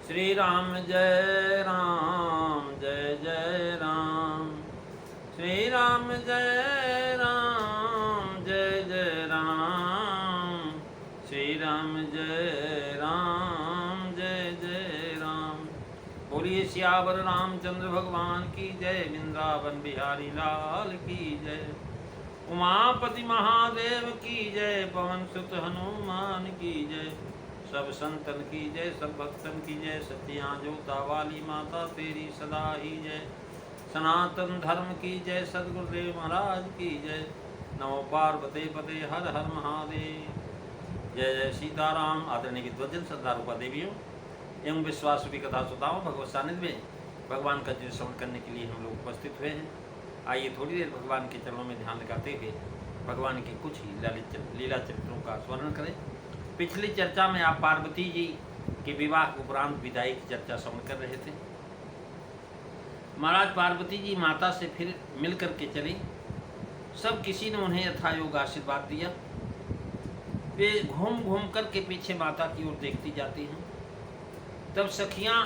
श्री राम जय राम जय जय राम। श्री राम जय राम जय जय राम। श्री राम जय राम जय जय राम। बोलिए सियावर रामचंद्र भगवान की जय। वृंदावन बिहारी लाल की जय। उमापति महादेव की जय। पवन सुत हनुमान की जय। सब संतन की जय, सब भक्तन की जय। सत्या जोता वाली माता तेरी सदा ही जय। सनातन धर्म की जय। सदगुरुदेव महाराज की जय। नमो पार्वती पते हर हर महादेव। जय जय सीताराम। आदरणीय विद्वजन श्रद्धारूपा देवियों एवं विश्वासरूपी कथा श्रोताओं, भगवत सानिध्य में भगवान का जो श्रवण करने के लिए हम लोग उपस्थित हुए हैं। आइए थोड़ी देर भगवान के चरणों में ध्यान लगाते हुए भगवान के कुछ ही लीला चरित्रों का स्मरण करें। पिछली चर्चा में आप पार्वती जी के विवाह उपरांत विदाई की चर्चा श्रवण कर रहे थे। महाराज पार्वती जी माता से फिर मिल कर के चली। सब किसी ने उन्हें यथायोग आशीर्वाद दिया। वे घूम घूम कर के पीछे माता की ओर देखती जाती हैं। तब सखियां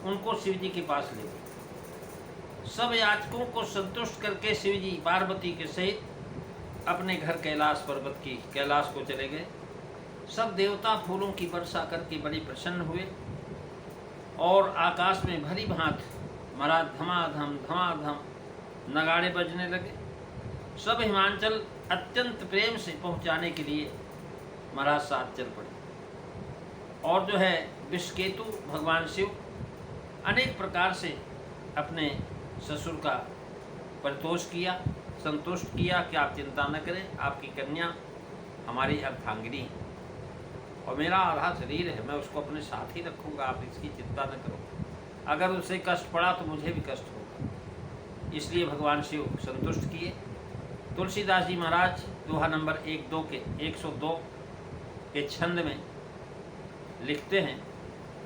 उनको शिव जी के पास ले गई। सब याचकों को संतुष्ट करके शिव जी पार्वती के सहित अपने घर कैलाश को चले गए। सब देवता फूलों की वर्षा करके बड़े प्रसन्न हुए और आकाश में भली भांत महाराज धमाधम धमाधम नगाड़े बजने लगे। सब हिमांचल अत्यंत प्रेम से पहुंचाने के लिए महाराज साथ चल पड़े। और जो है विषकेतु भगवान शिव अनेक प्रकार से अपने ससुर का परितोष किया, संतुष्ट किया कि आप चिंता न करें, आपकी कन्या हमारी अर्धांगिनी है और मेरा आधा शरीर है, मैं उसको अपने साथ ही रखूँगा, आप इसकी चिंता न करो। अगर उसे कष्ट पड़ा तो मुझे भी कष्ट होगा। इसलिए भगवान शिव संतुष्ट किए। तुलसीदास जी महाराज दोहा नंबर 102 के छंद में लिखते हैं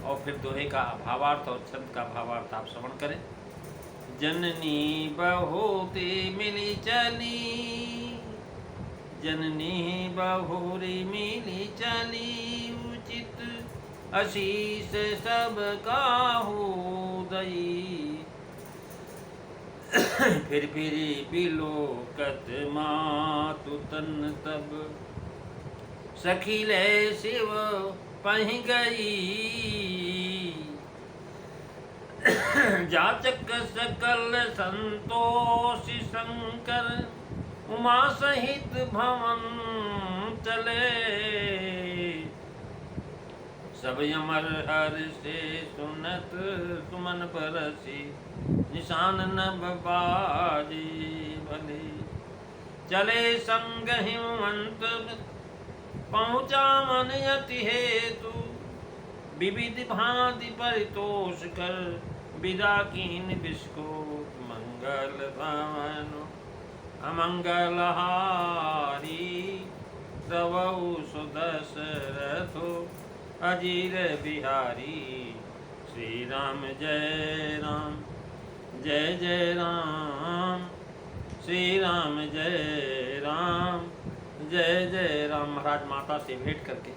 और फिर दोहे का भावार्थ और छंद का भावार्थ आप श्रवण करें। जननी बहुते मिली चली, जननी बहुरी मिली चली, उचित आशीष सब काहू दई। फिर बिलोकत मातु तन तब, सखी ले शिव पह गई। जाचक सकल संतोष शंकर, उमा सहित भवन चले। सब यमर हर से सुनत सुमन बरसी, निशान नभ बाजी भले। चले संग हिमवंत पहुँचा मन यति हेतु, विविध भांति परितोष कर विदा कीन विस्को। मंगल भवन अमंगल हारी, तवौ सुदशरथो अजीर बिहारी। श्री राम जय राम जय जय राम। श्री राम जय राम जय जय राम। महाराज माता से भेंट करके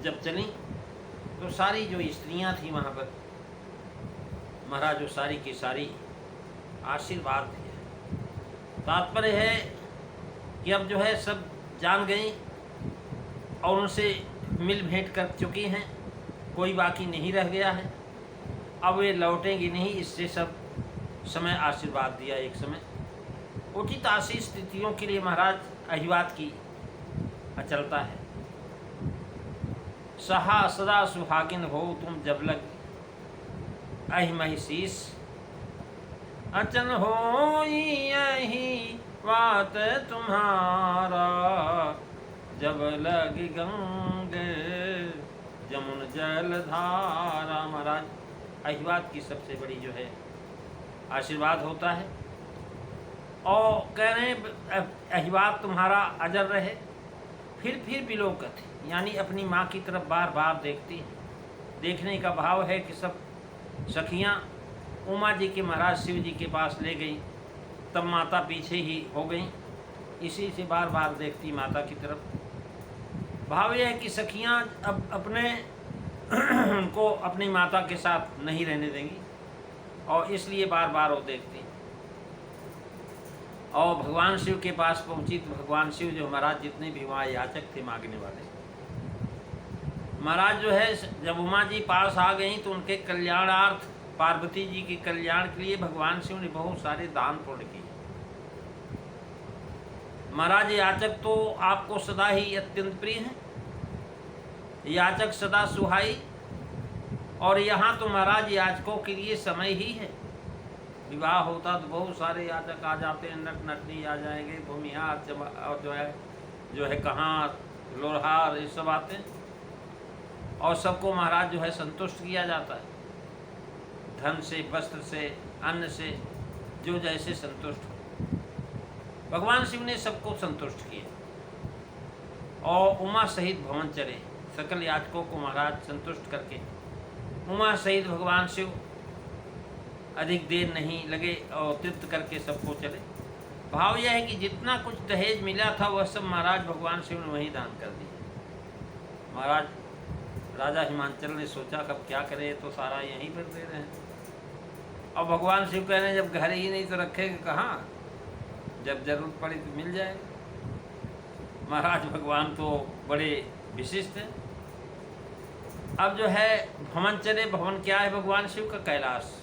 जब चली तो सारी जो स्त्रियां थी वहाँ पर महाराज जो सारी की सारी आशीर्वाद दिए। तात्पर्य है कि अब जो है सब जान गई और उनसे मिल भेंट कर चुकी हैं, कोई बाकी नहीं रह गया है। अब वे लौटेंगी नहीं, इससे सब समय आशीर्वाद दिया। एक समय उचित आशीष स्थितियों के लिए महाराज अहिवात की अचलता है। सहा सदा सुहागिन हो तुम जब लग, अहि शीस अचन हो यही बात तुम्हारा। जब लग गंगे जमुन जल धारा। महाराज अहिवात की सबसे बड़ी जो है आशीर्वाद होता है और कह रहे हैं अहिवात तुम्हारा अजर रहे। फिर बिलोकत यानी अपनी माँ की तरफ बार बार देखती है। देखने का भाव है कि सब सखियाँ उमा जी के महाराज शिव जी के पास ले गई, तब माता पीछे ही हो गई। इसी से बार बार देखती माता की तरफ। भाव यह है कि सखियाँ अब अपने उनको अपनी माता के साथ नहीं रहने देंगी और इसलिए बार बार वो देखती। और भगवान शिव के पास पहुंची तो भगवान शिव जो महाराज जितने भी वहाँ याचक थे मांगने वाले, महाराज जो है जब उमा जी पास आ गई तो उनके कल्याणार्थ, पार्वती जी के कल्याण के लिए भगवान शिव ने बहुत सारे दान पुण्य किए। महाराज याचक तो आपको सदा ही अत्यंत प्रिय हैं, याचक सदा सुहाई, और यहाँ तो महाराज याचकों के लिए समय ही है। विवाह होता तो बहुत सारे याचक आ जाते हैं, नट नटनी आ जाएंगे, भूमिहार और जो है कहाँ लोरहार, ये सब आते हैं और सबको महाराज जो है संतुष्ट किया जाता है, धन से, वस्त्र से, अन्न से, जो जैसे संतुष्ट हो। भगवान शिव ने सबको संतुष्ट किया और उमा सहित भवन चले। सकल याचकों को महाराज संतुष्ट करके उमा सहित भगवान शिव अधिक देर नहीं लगे और तृप्त करके सबको चले। भाव यह है कि जितना कुछ दहेज मिला था वह सब महाराज भगवान शिव ने वहीं दान कर दिया। महाराज राजा हिमांचल ने सोचा कब क्या करे, तो सारा यहीं पर दे रहे हैं। और भगवान शिव कह रहे हैं जब घर ही नहीं तो रखेंगे कहाँ, जब जरूरत पड़ी तो मिल जाएगा। महाराज भगवान तो बड़े विशिष्ट हैं। अब जो है भवन चले। भवन क्या है भगवान शिव का? कैलाश।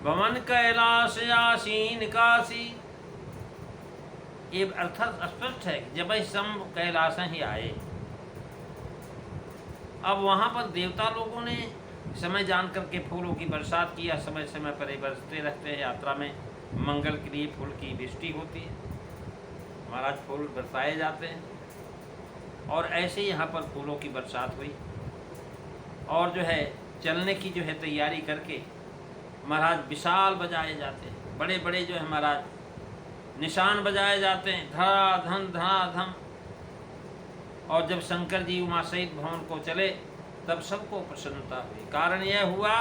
भवन कैलाश आसीन काशी, ये अर्थात स्पष्ट है कि जब शंभ कैलाश ही आए। अब वहाँ पर देवता लोगों ने समय जान करके फूलों की बरसात किया, समय समय पर ये बरसते रहते हैं। यात्रा में मंगल के लिए फूल की वृष्टि होती है, महाराज फूल बरसाए जाते हैं और ऐसे ही यहाँ पर फूलों की बरसात हुई। और जो है चलने की जो है तैयारी करके महाराज विशाल बजाए जाते हैं, बड़े बड़े जो है महाराज निशान बजाए जाते हैं, धड़ाधम धड़ाधम। और जब शंकर जी उमा सहित भवन को चले तब सबको प्रसन्नता हुई। कारण यह हुआ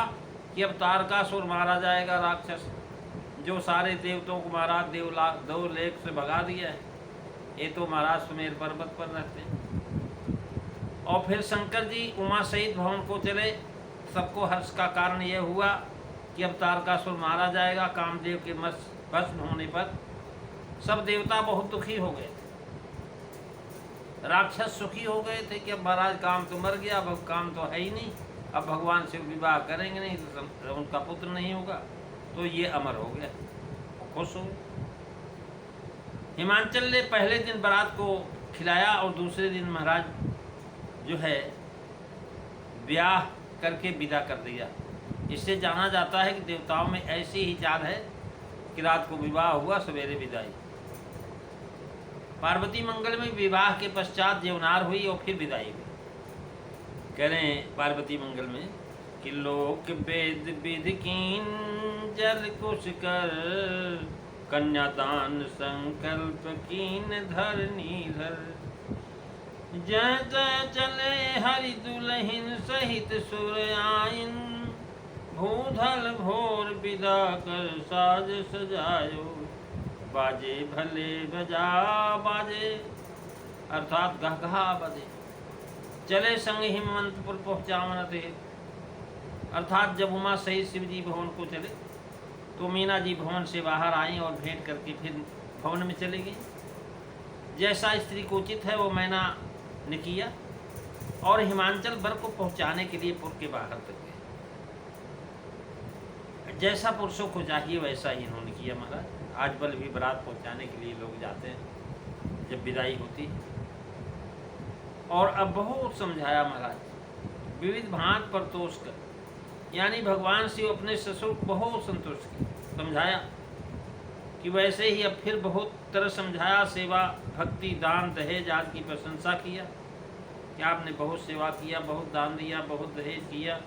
कि अब तारकासुर मारा जाएगा, राक्षस जो सारे देवताओं को महाराज दो लेख से भगा दिया है। ये तो महाराज सुमेर पर्वत पर रहते हैं। और फिर शंकर जी उमा सहित भवन को चले। सबको हर्ष का कारण यह हुआ कि अब तारकासुर मारा जाएगा। कामदेव के भस्म होने पर सब देवता बहुत दुखी हो गए, राक्षस सुखी हो गए थे कि अब महाराज काम तो मर गया, अब काम तो है ही नहीं, अब भगवान शिव विवाह करेंगे नहीं तो उनका पुत्र नहीं होगा, तो ये अमर हो गया, खुश हो। हिमांचल ने पहले दिन बारात को खिलाया और दूसरे दिन महाराज जो है ब्याह करके विदा कर दिया। इससे जाना जाता है कि देवताओं में ऐसी ही चाल है कि रात को विवाह हुआ, सवेरे विदाई। पार्वती मंगल में विवाह के पश्चात देवनार हुई और फिर विदाई हुई। कह रहे हैं पार्वती मंगल में कि लोक वेद विधि कीन जल कुश कर, कन्यादान संकल्प कीन धरनी धर। जय जय चले हरि दुल्हिन सहित सुर आइन, भूधल भोर विदा कर साज सजायो, बाजे भले बजा बाजे, अर्थात गहगहा बजे। चले संग हिमवंतपुर पहुँचावन थे, अर्थात जब उमा सहित शिव जी भवन को चले तो मीना जी भवन से बाहर आई और भेंट करके फिर भवन में चले गई। जैसा स्त्री को उचित है वो मैना ने किया और हिमांचल वर को पहुँचाने के लिए पुर के बाहर तक गए। जैसा पुरुषों को चाहिए वैसा ही इन्होंने किया महाराज। आज बल भी बारात पहुँचाने के लिए लोग जाते हैं जब विदाई होती। और अब बहुत समझाया महाराज, विविध भांत पर तोष कर, यानी भगवान शिव अपने ससुर को बहुत संतुष्ट किया, समझाया कि वैसे ही अब फिर बहुत तरह समझाया। सेवा, भक्ति, दान, दहेज आदि की प्रशंसा किया कि आपने बहुत सेवा किया, बहुत दान दिया, बहुत दहेज किया,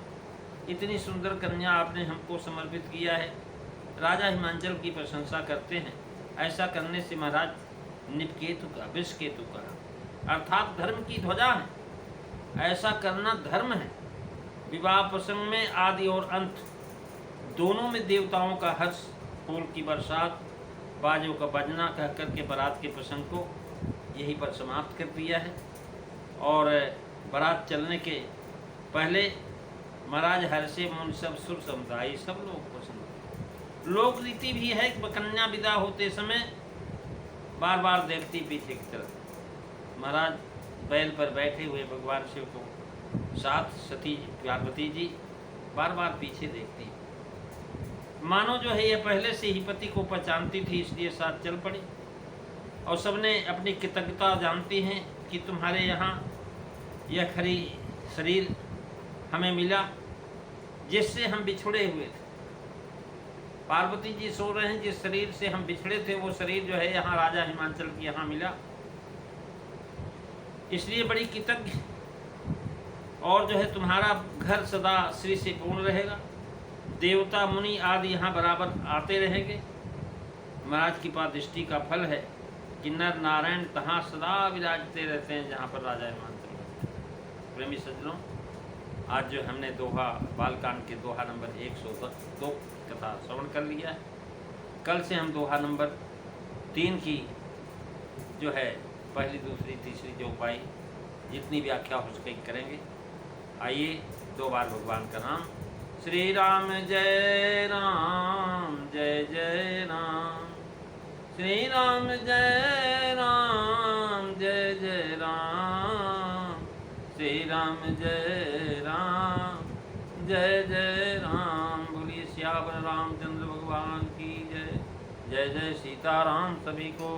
इतनी सुंदर कन्या आपने हमको समर्पित किया है। राजा हिमांचल की प्रशंसा करते हैं। ऐसा करने से महाराज निपकेतु का, विषकेतु का, अर्थात धर्म की ध्वजा है। ऐसा करना धर्म है। विवाह प्रसंग में आदि और अंत दोनों में देवताओं का हर्ष, फूल की बरसात, बाजों का बजना कह करके बारात के प्रसंग को यहीं पर समाप्त कर दिया है। और बारात चलने के पहले महाराज हर्षे मुन सब सुर समुदाय, सब लोग पसंद। लोक रीति भी है कि कन्या विदा होते समय बार बार देखती पीछे की तरफ। महाराज बैल पर बैठे हुए भगवान शिव को साथ सती पार्वती जी बार बार पीछे देखती। मानो जो है ये पहले से ही पति को पहचानती थी, इसलिए साथ चल पड़ी। और सबने अपनी कृतज्ञता जानती हैं कि तुम्हारे यहाँ यह खरी शरीर हमें मिला जिससे हम बिछड़े हुए थे। पार्वती जी सो रहे हैं, जिस शरीर से हम बिछड़े थे वो शरीर जो है यहाँ राजा हिमांचल के यहाँ मिला, इसलिए बड़ी कृतज्ञ। और जो है तुम्हारा घर सदा श्री से पूर्ण रहेगा, देवता मुनि आदि यहाँ बराबर आते रहेंगे। महाराज की पास दृष्टि का फल है कि नर नारायण तहाँ सदा विराजते रहते हैं जहाँ पर राजा हिमांचल रहते हैं। प्रेमी सज्जनों, आज जो हमने दोहा बालकांड के दोहा नंबर 102 कथा श्रवण कर लिया है। कल से हम दोहा नंबर 3 की जो है पहली दूसरी तीसरी जो पाई जितनी व्याख्या हो सके करेंगे। आइए 2 बार भगवान का नाम। श्री राम जय राम जय जय राम, श्री राम जय राम जय जय राम, श्री राम जय राम जय जय राम। बोलिए सियावर रामचंद्र भगवान की जय। जय जय सीताराम। सभी को